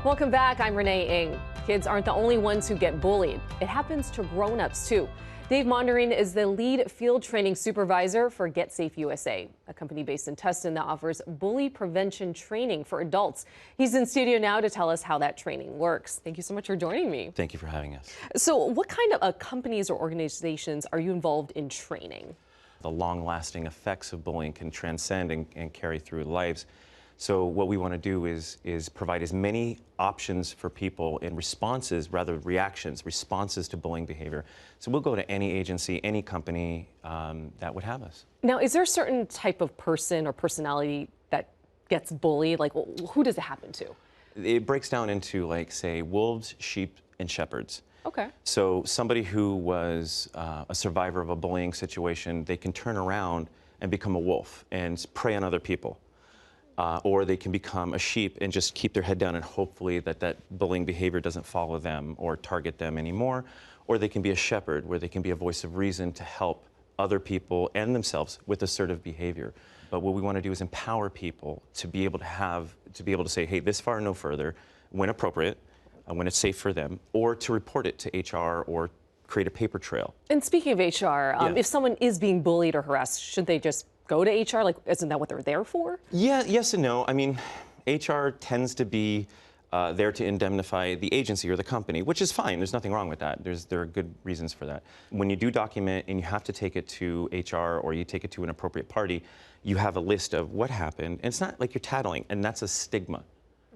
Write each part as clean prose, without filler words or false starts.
Welcome back. I'm Renee Ng. Kids aren't the only ones who get bullied. It happens to grown-ups too. Dave Monderine is the lead field training supervisor for Get Safe USA, a company based in Tustin that offers bully prevention training for adults. He's in studio now to tell us how that training works. Thank you so much for joining me. Thank you for having us. So what kind of companies or organizations are you involved in training? The long-lasting effects of bullying can transcend and carry through lives. So what we want to do is provide as many options for people in responses, rather reactions, responses to bullying behavior. So we'll go to any agency, any company that would have us. Now, is there a certain type of person or personality that gets bullied? Like, who does it happen to? It breaks down into, like, say, wolves, sheep, and shepherds. Okay. So somebody who was a survivor of a bullying situation, they can turn around and become a wolf and prey on other people. Or they can become a sheep and just keep their head down and hopefully that bullying behavior doesn't follow them or target them anymore. Or they can be a shepherd, where they can be a voice of reason to help other people and themselves with assertive behavior. But what we want to do is empower people to be able to say, hey, this far, no further, when appropriate, when it's safe for them, or to report it to HR or create a paper trail. And speaking of HR, if someone is being bullied or harassed, should they just go to HR? Like, isn't that what they're there for? Yeah, yes and no. I mean, HR tends to be there to indemnify the agency or the company, which is fine. There's nothing wrong with that. There are good reasons for that. When you do document and you have to take it to HR or you take it to an appropriate party, you have a list of what happened. And it's not like you're tattling, and that's a stigma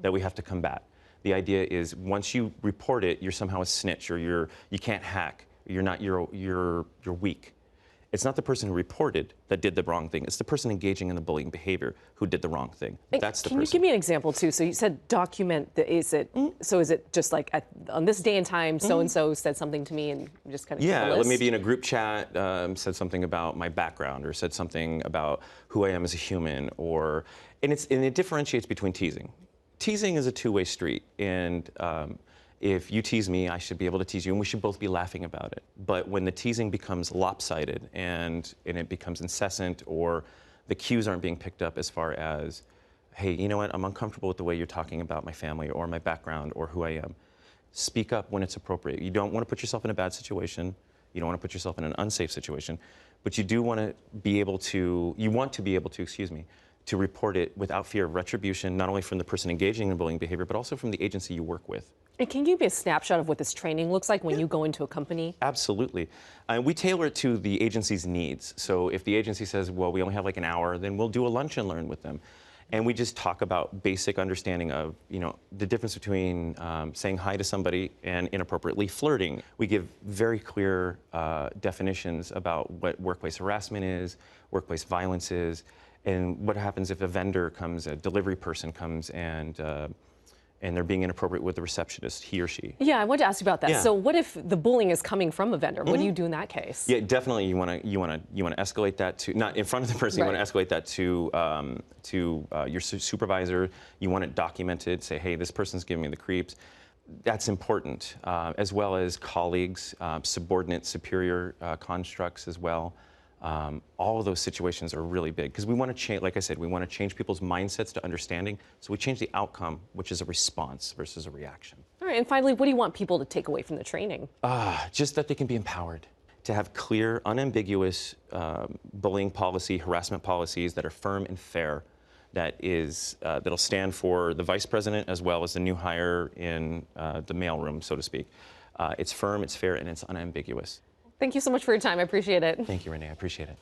that we have to combat. The idea is once you report it, you're somehow a snitch, or you can't hack. You're weak. It's not the person who reported that did the wrong thing. It's the person engaging in the bullying behavior who did the wrong thing. That's the person. Can you give me an example too? So you said document. So is it just like on this day and time, so and so said something to me, and you just kind of like maybe in a group chat said something about my background, or said something about who I am as a human, and it differentiates between teasing. Teasing is a two-way street, and if you tease me, I should be able to tease you, and we should both be laughing about it. But when the teasing becomes lopsided and it becomes incessant, or the cues aren't being picked up as far as, hey, you know what, I'm uncomfortable with the way you're talking about my family or my background or who I am, speak up when it's appropriate. You don't want to put yourself in a bad situation. You don't want to put yourself in an unsafe situation, but you do want to be able to, to report it without fear of retribution, not only from the person engaging in bullying behavior, but also from the agency you work with. And can you give me a snapshot of what this training looks like when you go into a company? Absolutely. We tailor it to the agency's needs. So if the agency says, well, we only have like an hour, then we'll do a lunch and learn with them. And we just talk about basic understanding of, the difference between saying hi to somebody and inappropriately flirting. We give very clear definitions about what workplace harassment is, workplace violence is, and what happens if a vendor comes, a delivery person comes, and they're being inappropriate with the receptionist, he or she. Yeah, I wanted to ask you about that. Yeah. So what if the bullying is coming from a vendor? What do you do in that case? Yeah, definitely. You want to escalate that to, not in front of the person. Right. You want to escalate that to your supervisor. You want it documented. Say, hey, this person's giving me the creeps. That's important, as well as colleagues, subordinate, superior constructs as well. All of those situations are really big because we want to change, like I said, we want to change people's mindsets to understanding. So we change the outcome, which is a response versus a reaction. All right, and finally, what do you want people to take away from the training? Just that they can be empowered to have clear, unambiguous bullying policy, harassment policies that are firm and fair, that'll stand for the vice president as well as the new hire in the mailroom, so to speak. It's firm, it's fair, and it's unambiguous. Thank you so much for your time. I appreciate it. Thank you, Renee. I appreciate it.